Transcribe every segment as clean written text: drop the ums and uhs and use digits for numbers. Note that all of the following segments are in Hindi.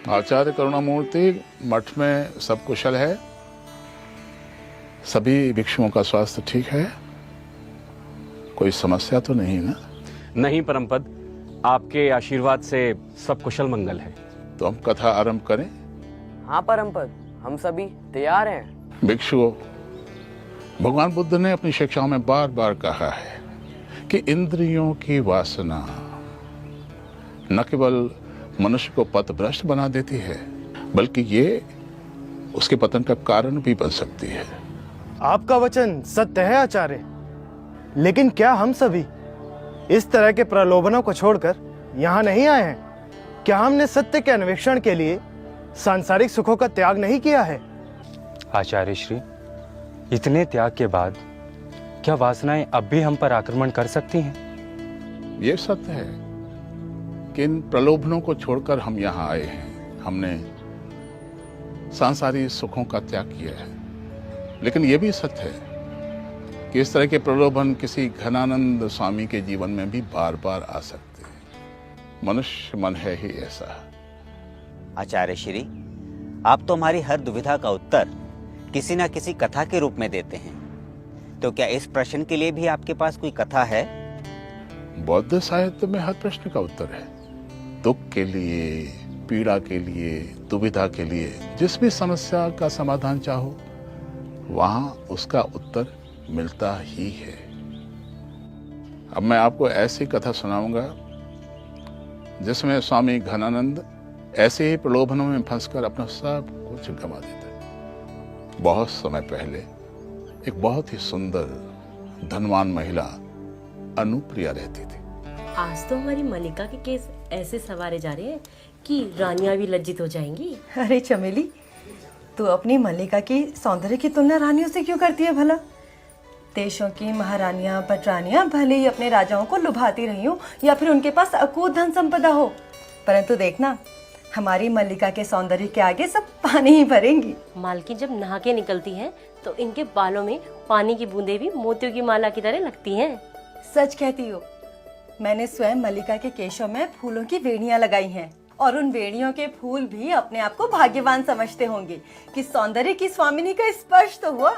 आचार्य करुणामूर्ति, मठ में सब कुशल है? सभी भिक्षुओं का स्वास्थ्य ठीक है? कोई समस्या तो नहीं ना? नहीं परमपद, आपके आशीर्वाद से सब कुशल मंगल है। तो हम कथा आरंभ करें? हाँ परमपद, हम सभी तैयार हैं। भिक्षुओं, भगवान बुद्ध ने अपनी शिक्षाओं में बार बार कहा है कि इंद्रियों की वासना न केवल मनुष्य को पथभ्रष्ट बना देती है, बल्कि ये उसके पतन का कारण भी बन सकती है। आपका वचन सत्य है आचार्य, लेकिन क्या हम सभी इस तरह के प्रलोभनों को छोड़कर यहाँ नहीं आए हैं? क्या हमने सत्य के अन्वेषण के लिए सांसारिक सुखों का त्याग नहीं किया है? आचार्य श्री, इतने त्याग के बाद क्या वासनाएं अब भी हम पर आक्रमण कर सकती हैं? ये सत्य है कि इन प्रलोभनों को छोड़कर हम यहाँ आए हैं। हमने सांसारिक सुखों का त्याग किया है, लेकिन यह भी सत्य है कि इस तरह के प्रलोभन किसी घनानंद स्वामी के जीवन में भी बार बार आ सकते हैं। मनुष्य मन है ही ऐसा। आचार्य श्री, आप तो हमारी हर दुविधा का उत्तर किसी न किसी कथा के रूप में देते हैं, तो क्या इस प्रश्न के लिए भी आपके पास कोई कथा है? बौद्ध साहित्य में हर प्रश्न का उत्तर है। दुख के लिए, पीड़ा के लिए, दुविधा के लिए, जिस भी समस्या का समाधान चाहो, वहां उसका उत्तर मिलता ही है। अब मैं आपको ऐसी कथा सुनाऊंगा जिसमें स्वामी घनानंद ऐसे ही प्रलोभनों में फंसकर अपना सब कुछ गंवा देता है। बहुत समय पहले एक बहुत ही सुंदर धनवान महिला अनुप्रिया रहती थी। आज तो हमारी मल्लिका के केस ऐसे सवारे जा रहे हैं कि रानियां भी लज्जित हो जाएंगी। अरे चमेली, तू अपनी मल्लिका की सौंदर्य की तुलना रानियों से क्यों करती है भला? देशों की महारानियां पटरानियां भले ही अपने राजाओं को लुभाती रही हो या फिर उनके पास अकूत धन संपदा हो, परंतु देखना, हमारी मल्लिका के सौंदर्य के आगे सब पानी ही भरेंगी। मालकिन जब नहा के निकलती हैं तो इनके बालों में पानी की बूंदें भी मोतियों की माला की तरह लगती हैं। सच कहती हो, मैंने स्वयं मल्लिका के केशों में फूलों की वेणियां लगाई हैं, और उन वेणियों के फूल भी अपने आप को भाग्यवान समझते होंगे कि सौंदर्य की स्वामिनी का स्पर्श तो हुआ।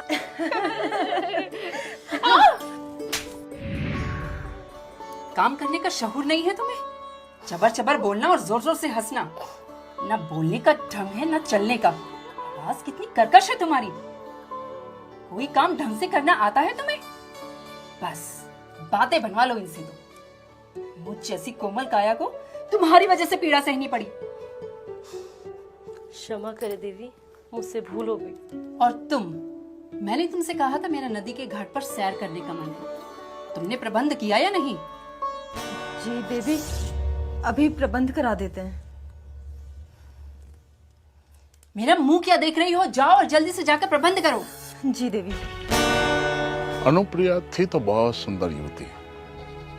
काम करने का शहूर नहीं है तुम्हें? चबर चबर बोलना और जोर जोर से हंसना, न बोलने का ढंग है न चलने का। आवाज कितनी कर्कश है तुम्हारी। कोई काम ढंग से करना आता है तुम्हें? बस बातें बनवा लो इनसे। तो मुझ जैसी कोमल काया को तुम्हारी वजह से पीड़ा सहनी पड़ी। क्षमा करे देवी, मुझसे भूल हो गई। और तुम, मैंने तुमसे कहा था मेरा नदी के घाट पर सैर करने का मन है। तुमने प्रबंध किया या नहीं? जी देवी, अभी प्रबंध करा देते हैं। मेरा मुंह क्या देख रही हो? जाओ और जल्दी से जाकर प्रबंध करो। जी देवी। अनुप्रिया थी तो बहुत सुंदर युवती,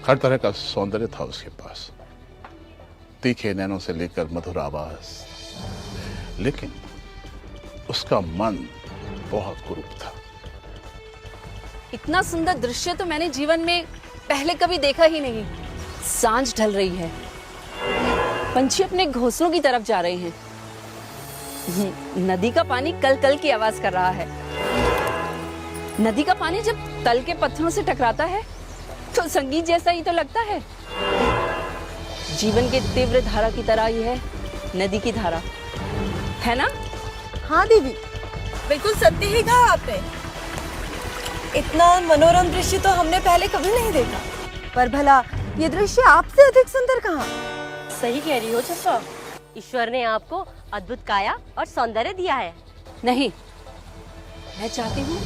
हर तरह का सौंदर्य था उसके पास, तीखे नैनों से लेकर मधुर आवाज, लेकिन उसका मन बहुत कुरूप था। इतना सुंदर दृश्य तो मैंने जीवन में पहले कभी देखा ही नहीं। सांझ ढल रही है, पंछी अपने घोंसलों की तरफ जा रहे हैं। नदी का पानी कल कल की आवाज कर रहा है। नदी का पानी जब तल के पत्थरों से टकराता है तो संगीत जैसा ही तो लगता है। जीवन के तीव्र धारा की तरह ही है नदी की धारा, है ना? हाँ देवी, बिल्कुल सत्य ही कहा आपने। इतना मनोरम दृश्य तो हमने पहले कभी नहीं देखा। पर भला ये दृश्य आपसे अधिक सुंदर कहाँ? सही कह रही हो चंपा, ईश्वर ने आपको अद्भुत काया और सौंदर्य दिया है। नहीं, मैं चाहती हूँ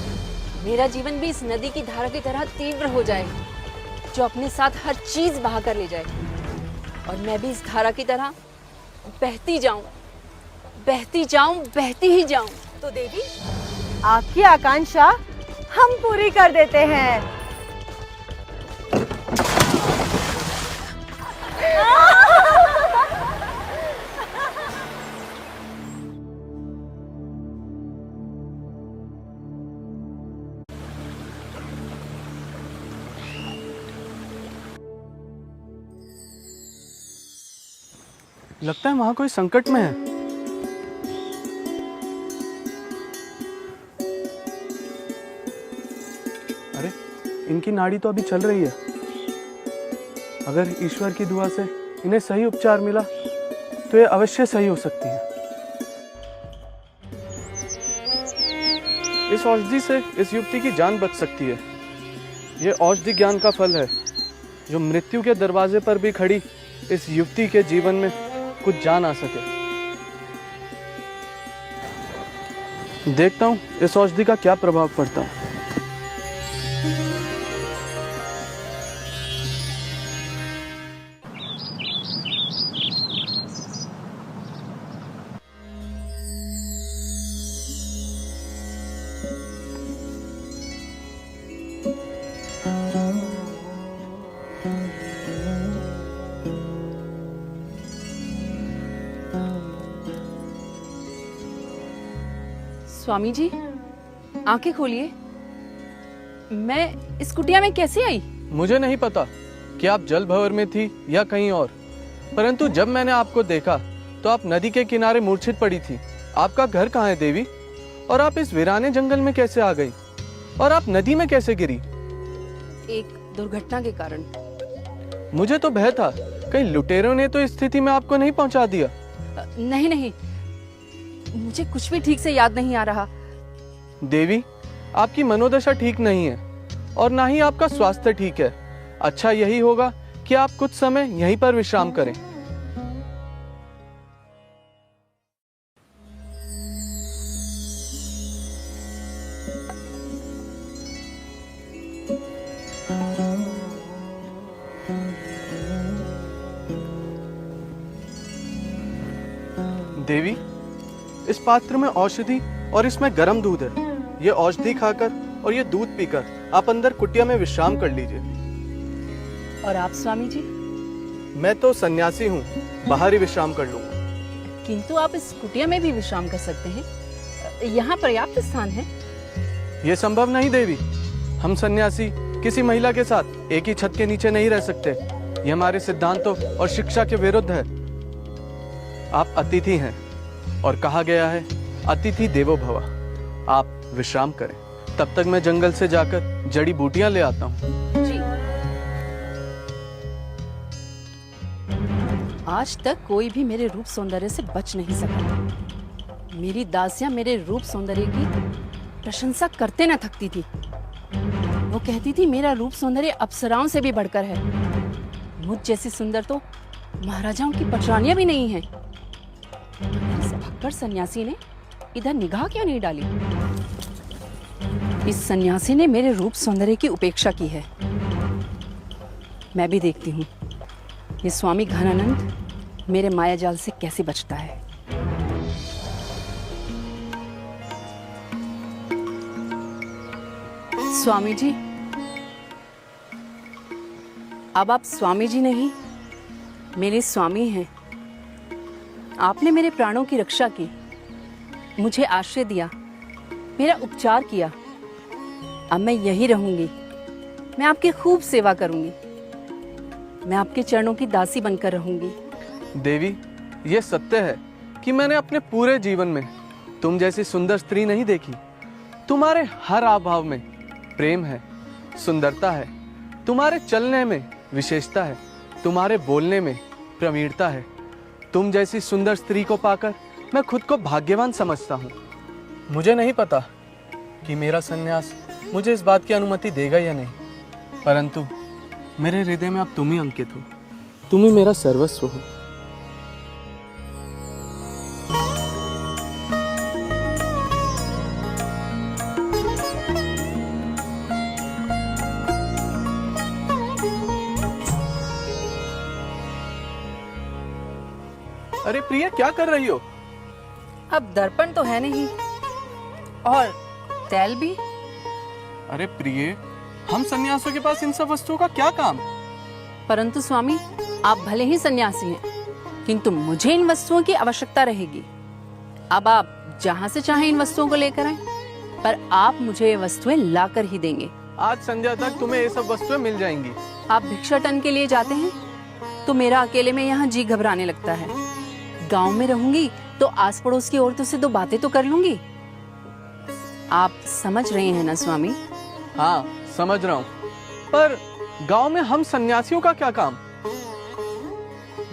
मेरा जीवन भी इस नदी की धारा की तरह तीव्र हो जाए, जो अपने साथ हर चीज बहा कर ले जाए, और मैं भी इस धारा की तरह बहती जाऊं, बहती जाऊं, बहती ही जाऊं। तो देवी, आपकी आकांक्षा हम पूरी कर देते हैं। लगता है वहां कोई संकट में है। इनकी नाड़ी तो अभी चल रही है। अगर ईश्वर की दुआ से इन्हें सही उपचार मिला तो ये अवश्य सही हो सकती है। इस औषधि से इस युवती की जान बच सकती है। ये औषधि ज्ञान का फल है जो मृत्यु के दरवाजे पर भी खड़ी इस युवती के जीवन में कुछ जान आ सके। देखता हूँ इस औषधि का क्या प्रभाव पड़ता है। स्वामी जी, आंखें खोलिए। मैं इस कुटिया में कैसे आई? मुझे नहीं पता कि आप जल भंवर में थी या कहीं और, परंतु जब मैंने आपको देखा तो आप नदी के किनारे मूर्छित पड़ी थी। आपका घर कहाँ है देवी? और आप इस वीराने जंगल में कैसे आ गई? और आप नदी में कैसे गिरी? एक दुर्घटना के कारण। मुझे तो भय था कहीं लुटेरों ने तो इस स्थिति में आपको नहीं पहुंचा दिया। नहीं नहीं, मुझे कुछ भी ठीक से याद नहीं आ रहा। देवी, आपकी मनोदशा ठीक नहीं है और ना ही आपका स्वास्थ्य ठीक है। अच्छा यही होगा कि आप कुछ समय यहीं पर विश्राम करें। देवी, इस पात्र में औषधि और इसमें गर्म दूध है। ये औषधि खाकर और ये दूध पीकर आप अंदर कुटिया में विश्राम कर लीजिए। और आप स्वामी जी? मैं तो सन्यासी हूँ, बाहर ही विश्राम कर लूंगा। किंतु आप इस कुटिया में भी विश्राम कर सकते हैं, यहाँ पर्याप्त स्थान है। ये संभव नहीं देवी। हम सन्यासी किसी महिला के साथ एक ही छत के नीचे नहीं रह सकते। ये हमारे सिद्धांतों और शिक्षा के विरुद्ध है। आप अतिथि हैं और कहा गया है अतिथि देवो भव। आप विश्राम करें, तब तक मैं जंगल से जाकर जड़ी बूटियां ले आता हूँ। जी। आज तक कोई भी मेरे रूप सौंदर्य से बच नहीं सका। मेरी दासियां मेरे रूप सौंदर्य की प्रशंसा करते न थकती थी। वो कहती थी मेरा रूप सौंदर्य अप्सराओं से भी बढ़कर है। मुझ जैसी सुंदर तो महाराजाओं की पटरानियां भी नहीं हैं। इस भक्कड़ सन्यासी ने इधर निगाह क्यों नहीं डाली? इस सन्यासी ने मेरे रूप सौंदर्य की उपेक्षा की है। मैं भी देखती हूँ ये स्वामी घनानंद मेरे मायाजाल से कैसे बचता है। स्वामी जी, अब आप स्वामी जी नहीं, मेरे स्वामी हैं। आपने मेरे प्राणों की रक्षा की, मुझे आश्रय दिया, मेरा उपचार किया। अब मैं यही रहूंगी। मैं आपकी खूब सेवा करूंगी। मैं आपके चरणों की दासी बनकर रहूंगी। देवी, ये सत्य है कि मैंने अपने पूरे जीवन में तुम जैसी सुंदर स्त्री नहीं देखी। तुम्हारे हर आभाव में प्रेम है, सुंदरता है। तुम्हारे चलने में विशेषता है, तुम्हारे बोलने में प्रवीणता है। तुम जैसी सुंदर स्त्री को पाकर मैं खुद को भाग्यवान समझता हूँ। मुझे नहीं पता कि मेरा सन्यास मुझे इस बात की अनुमति देगा या नहीं, परंतु मेरे हृदय में अब तुम ही अंकित हो। तुम ही मेरा सर्वस्व हो। अरे प्रिया, क्या कर रही हो? अब दर्पण तो है नहीं और तैल भी। अरे प्रिय, हम सन्यासियों के पास इन सब वस्तुओं का क्या काम? परंतु स्वामी, आप भले ही सन्यासी हैं, किंतु मुझे इन वस्तुओं की आवश्यकता रहेगी। अब आप जहाँ से चाहें इन वस्तुओं को लेकर आएं, पर आप मुझे ये वस्तुएं लाकर ही देंगे। आज संध्या तक तुम्हें ये सब वस्तुएं मिल जाएंगी। आप भिक्षाटन के लिए जाते हैं तो मेरा अकेले में यहाँ जी घबराने लगता है। गांव में रहूंगी तो आस पड़ोस की औरतों से 2 बातें तो कर लूंगी। आप समझ रहे हैं ना स्वामी? हाँ, समझ रहा हूँ। पर गांव में हम सन्यासियों का क्या काम?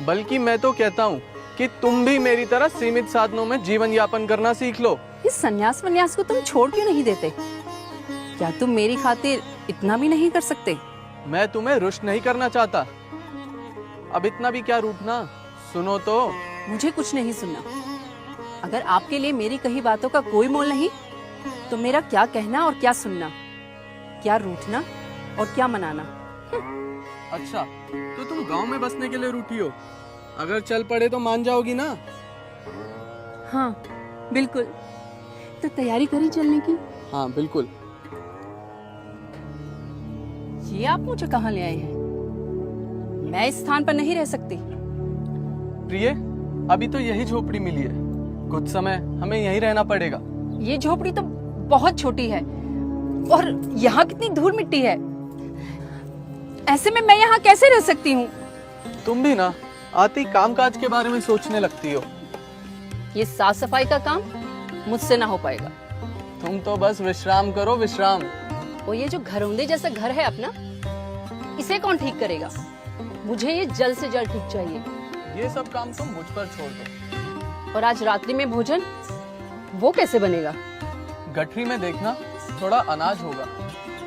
बल्कि मैं तो कहता हूँ कि तुम भी मेरी तरह सीमित साधनों में जीवन यापन करना सीख लो। इस सन्यास वन्यास को तुम छोड़ क्यों नहीं देते? क्या तुम मेरी खातिर इतना भी नहीं कर सकते? मैं तुम्हें रुष्ट नहीं करना चाहता। अब इतना भी क्या रूठना, सुनो तो। मुझे कुछ नहीं सुनना। अगर आपके लिए मेरी कही बातों का कोई मोल नहीं, तो मेरा क्या कहना और क्या सुनना, क्या रूठना और क्या मनाना। अच्छा, तो तुम गांव में बसने के लिए रूठी हो। अगर चल पड़े तो मान जाओगी ना? हाँ बिल्कुल। तो तैयारी करी चलने की? हाँ बिल्कुल। ये आप मुझे कहाँ ले आए हैं? मैं इस स्थान पर नहीं रह सकती। प्रिय, अभी तो यही झोपड़ी मिली है, कुछ समय हमें यहीं रहना पड़ेगा। ये झोपड़ी तो बहुत छोटी है और यहाँ कितनी धूल मिट्टी है। ऐसे में मैं यहाँ कैसे रह सकती हूँ? तुम भी ना आती कामकाज के बारे में सोचने लगती हो। ये साफ सफाई का काम मुझसे ना हो पाएगा। तुम तो बस विश्राम करो, विश्राम। वो ये जो घरौंदे जैसा घर है अपना, इसे कौन ठीक करेगा? मुझे ये जल्द से जल्द ठीक चाहिए। ये सब काम तुम मुझ पर छोड़ दो। और आज रात्रि में भोजन वो कैसे बनेगा? गठरी में देखना, थोड़ा अनाज होगा।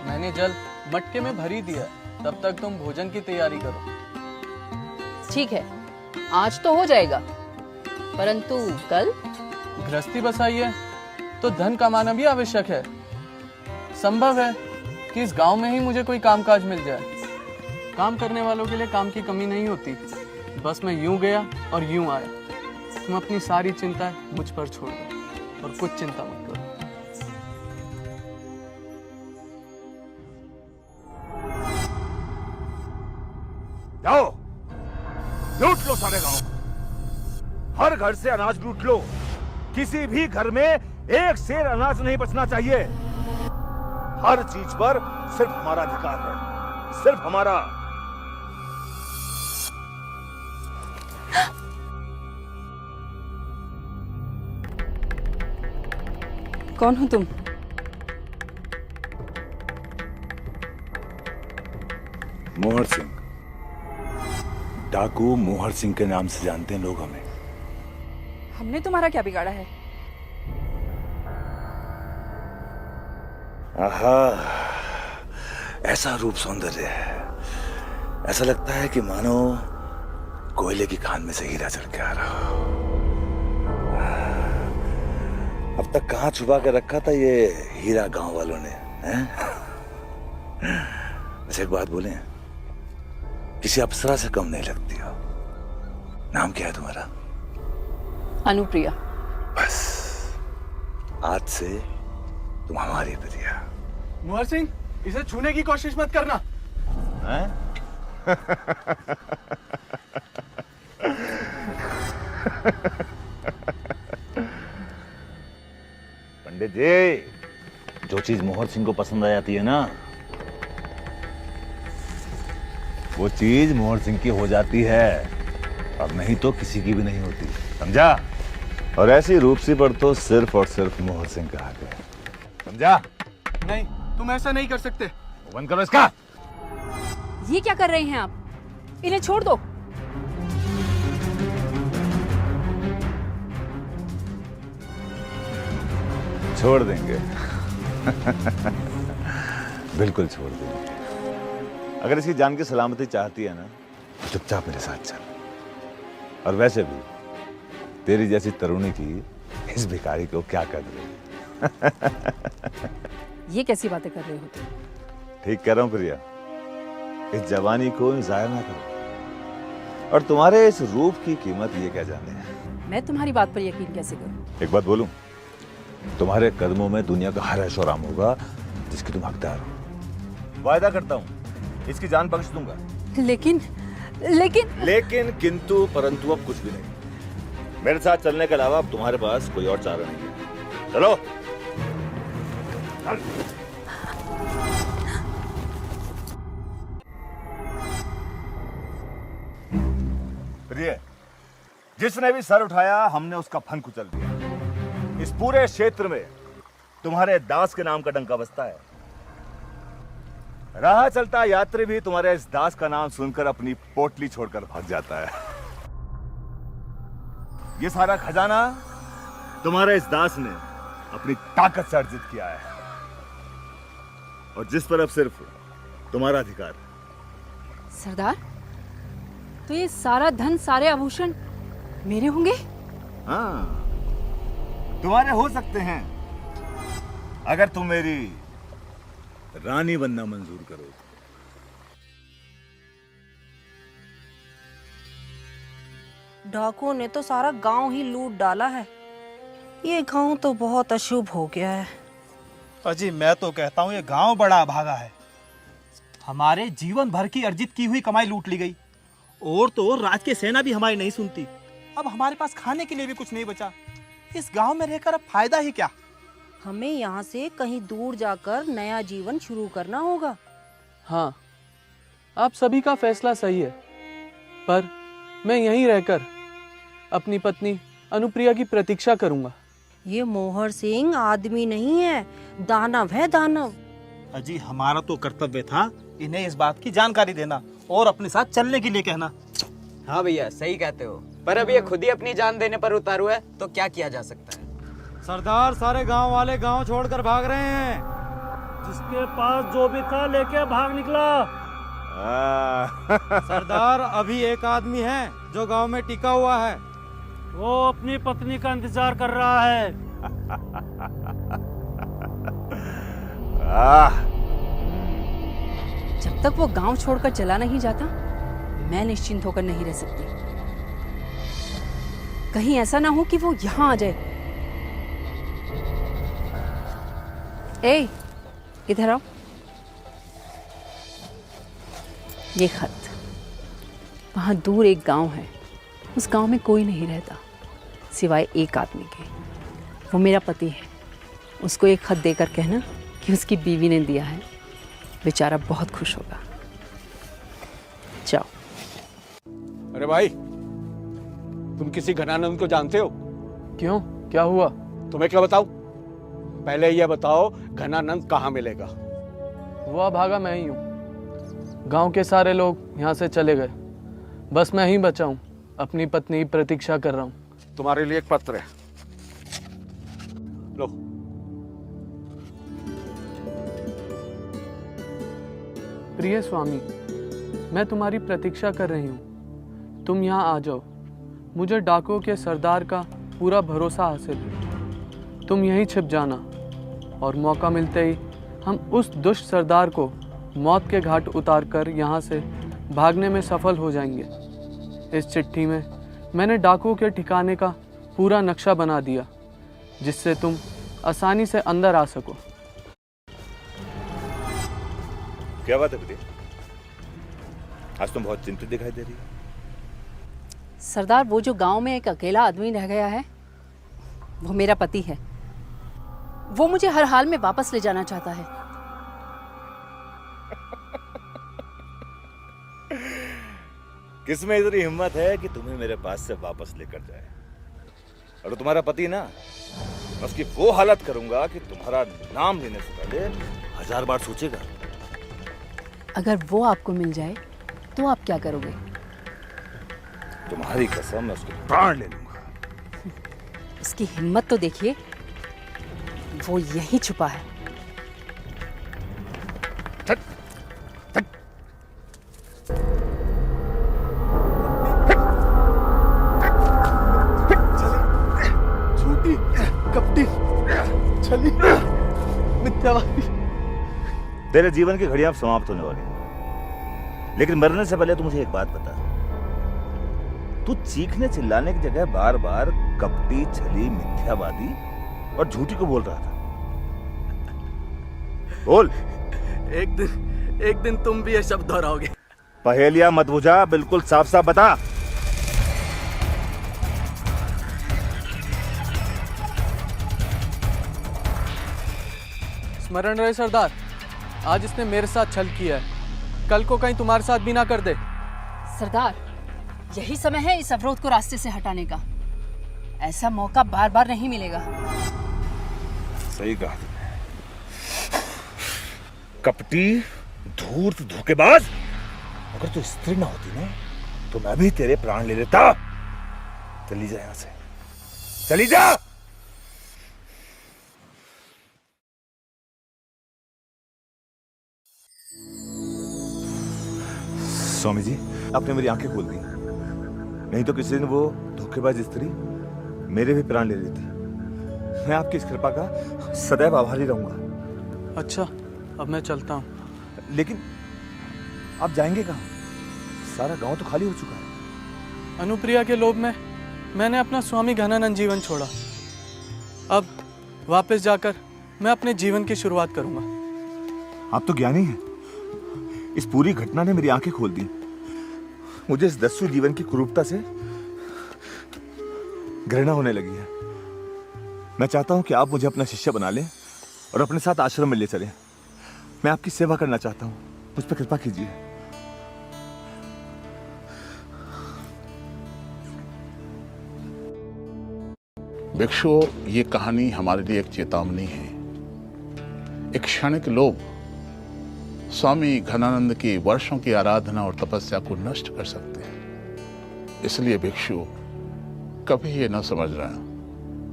मैंने जल मटके में भरी दिया, तब तक तुम भोजन की तैयारी करो। ठीक है, आज तो हो जाएगा, परंतु कल? गृहस्थी बसाई है तो धन कमाना भी आवश्यक है। संभव है कि इस गांव में ही मुझे कोई कामकाज मिल जाए। काम करने वालों के लिए काम की कमी नहीं होती। बस मैं यूं गया और यूं आया। तुम अपनी सारी चिंताएं मुझ पर छोड़ दो और कुछ चिंता मत करो। जाओ, लूट लो सारे गांव। हर घर से अनाज लूट लो। किसी भी घर में एक सेर अनाज नहीं बचना चाहिए। हर चीज पर सिर्फ हमारा अधिकार है, सिर्फ हमारा। कौन हो तुम? मोहर सिंह, डाकू मोहर सिंह के नाम से जानते हैं लोग हमें। हमने तुम्हारा क्या बिगाड़ा है? आहा, ऐसा रूप सौंदर्य है, ऐसा लगता है कि मानो कोयले की खान में से हीरा चढ़ के आ रहा हो। अब तक कहाँ छुपा के रखा था ये हीरा गांव वालों ने, हैं? अच्छा एक बात बोलें, किसी अप्सरा से कम नहीं लगती हो। नाम क्या है तुम्हारा? अनुप्रिया। बस आज से तुम हमारी प्रिया। मोहर सिंह, इसे छूने की कोशिश मत करना। हैं? पंडित जी, जो चीज मोहर सिंह को पसंद आ जाती है ना, वो चीज मोहर सिंह की हो जाती है, और नहीं तो किसी की भी नहीं होती, समझा? और ऐसी रूपसी पर तो सिर्फ और सिर्फ मोहर सिंह का हक है, समझा? नहीं, तुम ऐसा नहीं कर सकते। बंद करो इसका। ये क्या कर रहे हैं आप? इन्हें छोड़ दो। छोड़ देंगे। बिल्कुल छोड़ देंगे। अगर इसकी जान की सलामती चाहती है ना, चुपचाप मेरे साथ चल। और वैसे भी तेरी जैसी तरुणी की इस भिखारी को क्या कर रही? ये कैसी बातें कर रहे हो तुम? ठीक कह रहा हूं प्रिया, इस जवानी को जाया ना करो। और तुम्हारे इस रूप की कीमत ये क्या जाने है। मैं तुम्हारी बात पर यकीन कैसे करूं? एक बात बोलूं, तुम्हारे कदमों में दुनिया का हर ऐशो आराम होगा जिसकी तुम हकदार हो। वायदा करता हूं, इसकी जान बख्श दूंगा। लेकिन लेकिन लेकिन किंतु परंतु अब कुछ भी नहीं। मेरे साथ चलने के अलावा अब तुम्हारे पास कोई और चारा नहीं है। चलो। प्रिय, जिसने भी सर उठाया हमने उसका फन कुचल दिया। इस पूरे क्षेत्र में तुम्हारे दास के नाम का डंका बजता है। राह चलता यात्री भी तुम्हारे इस दास का नाम सुनकर अपनी पोटली छोड़कर भाग जाता है। ये सारा खजाना तुम्हारे इस दास ने अपनी ताकत से अर्जित किया है, और जिस पर अब सिर्फ तुम्हारा अधिकार है। सरदार, तो ये सारा धन, सारे आभूषण मेरे होंगे? हाँ, तुम्हारे हो सकते हैं, अगर तुम मेरी रानी बनना मंजूर करो। डाकुओं ने तो सारा गांव ही लूट डाला है। ये गांव तो बहुत अशुभ हो गया है। अजी मैं तो कहता हूँ ये गांव बड़ा अभागा है। हमारे जीवन भर की अर्जित की हुई कमाई लूट ली गई, और तो राज की सेना भी हमारी नहीं सुनती। अब हमारे पास खाने के लिए भी कुछ नहीं बचा। इस गांव में रहकर अब फायदा ही क्या? हमें यहाँ से कहीं दूर जाकर नया जीवन शुरू करना होगा। हाँ, आप सभी का फैसला सही है, पर मैं यहीं रहकर अपनी पत्नी अनुप्रिया की प्रतीक्षा करूंगा। ये मोहर सिंह आदमी नहीं है, दानव है, दानव। अजी हमारा तो कर्तव्य था इन्हें इस बात की जानकारी देना और अपने साथ चलने के लिए कहना। हाँ भैया, सही कहते हो, पर अब ये खुद ही अपनी जान देने पर उतारू है, तो क्या किया जा सकता है? सरदार, सारे गांव वाले गांव छोड़कर भाग रहे हैं। जिसके पास जो भी था लेके भाग निकला। सरदार, अभी एक आदमी है जो गांव में टिका हुआ है। वो अपनी पत्नी का इंतजार कर रहा है। जब तक वो गांव छोड़कर चला नहीं जाता, मैं निश्चिंत होकर नहीं रह सकती। कहीं ऐसा ना हो कि वो यहाँ आ जाए। ए, इधर आओ। ये खत, वहां दूर एक गांव है, उस गांव में कोई नहीं रहता सिवाय एक आदमी के। वो मेरा पति है। उसको एक खत देकर कहना कि उसकी बीवी ने दिया है, बेचारा बहुत खुश होगा। जाओ। अरे भाई, तुम किसी घनानंद को जानते हो? क्यों, क्या हुआ? तुम्हें क्या बताऊं? पहले यह बताओ, घनानंद कहाँ मिलेगा? वो अभागा मैं ही हूँ। गांव के सारे लोग यहाँ से चले गए, बस मैं ही बचा हूँ। अपनी पत्नी की प्रतीक्षा कर रहा हूँ। तुम्हारे लिए एक पत्र है, लो। प्रिय स्वामी, मैं तुम्हारी प्रतीक्षा कर रही हूँ। तुम यहाँ आ जाओ। मुझे डाकुओं के सरदार का पूरा भरोसा हासिल है। तुम यहीं छिप जाना, और मौका मिलते ही हम उस दुष्ट सरदार को मौत के घाट उतारकर यहाँ से भागने में सफल हो जाएंगे। इस चिट्ठी में मैंने डाकुओं के ठिकाने का पूरा नक्शा बना दिया, जिससे तुम आसानी से अंदर आ सको। क्या बात है बेटी? आज तुम बहुत चिंतित दिखाई दे रही हो। सरदार, वो जो गांव में एक अकेला आदमी रह गया है, वो मेरा पति है। वो मुझे हर हाल में वापस ले जाना चाहता है। किसमें इतनी हिम्मत है कि तुम्हें मेरे पास से वापस लेकर जाए? और तुम्हारा पति ना, मैं उसकी वो हालत करूंगा कि तुम्हारा नाम लेने से पहले 1000 बार सोचेगा। अगर वो आपको मिल जाए तो आप क्या करोगे? तुम्हारी कसम, मैं उसके प्राण ले लूंगा। उसकी हिम्मत तो देखिए, वो यहीं छुपा है। झूठी, कपटी, छली, मिथ्यावादी। तेरे जीवन की घड़ियां अब समाप्त होने वाली हैं, लेकिन मरने से पहले तू मुझे एक बात बता। तू चीखने चिल्लाने की जगह बार बार कपटी, छली, मिथ्यावादी और झूठी को बोल रहा था। बोल। एक दिन तुम भी ये शब्द दोहराओगे। पहेलियां मत बुझा, बिल्कुल साफ साफ बता। स्मरण रहे सरदार, आज इसने मेरे साथ छल किया है, कल को कहीं तुम्हारे साथ भी ना कर दे। सरदार, यही समय है इस अवरोध को रास्ते से हटाने का। ऐसा मौका बार बार नहीं मिलेगा। सही कहा तुमने। कपटी, धूर्त धोखेबाज, अगर तू स्त्री ना होती ना तो मैं भी तेरे प्राण ले लेता। चली जा यहां से, चली जा। स्वामी जी, आपने मेरी आंखें खोल दी, नहीं तो किसी दिन वो धोखेबाज स्त्री मेरे भी प्राण ले लेती। मैं आपकी इस कृपा का सदैव आभारी रहूंगा। अच्छा, अब मैं चलता हूँ। लेकिन आप जाएंगे कहाँ? सारा गांव तो खाली हो चुका है। अनुप्रिया के लोभ में मैंने अपना स्वामी घनानंद जीवन छोड़ा। अब वापस जाकर मैं अपने जीवन की शुरुआत करूंगा। आप तो ज्ञानी हैं। इस पूरी घटना ने मेरी आंखें खोल दी। मुझे इस दस्यु जीवन की कुरूपता से घृणा होने लगी है। मैं चाहता हूं कि आप मुझे अपना शिष्य बना लें और अपने साथ आश्रम में ले चलें। मैं आपकी सेवा करना चाहता हूं, मुझ पर कृपा कीजिए। भिक्षु, ये कहानी हमारे लिए एक चेतावनी है। एक क्षणिक लोभ स्वामी घनानंद की वर्षों की आराधना और तपस्या को नष्ट कर सकते हैं। इसलिए भिक्षु, कभी ये न समझना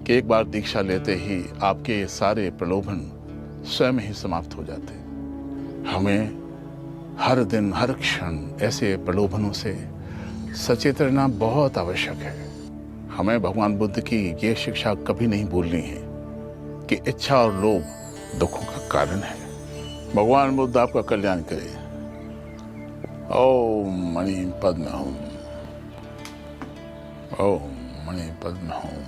कि एक बार दीक्षा लेते ही आपके ये सारे प्रलोभन स्वयं ही समाप्त हो जाते। हमें हर दिन हर क्षण ऐसे प्रलोभनों से सचेत रहना बहुत आवश्यक है। हमें भगवान बुद्ध की ये शिक्षा कभी नहीं भूलनी है कि इच्छा और लोभ दुखों का कारण है। भगवान बुद्ध आपका कल्याण करे। ओम मणि पद्म ओम, ओम मणि पद्म ओम।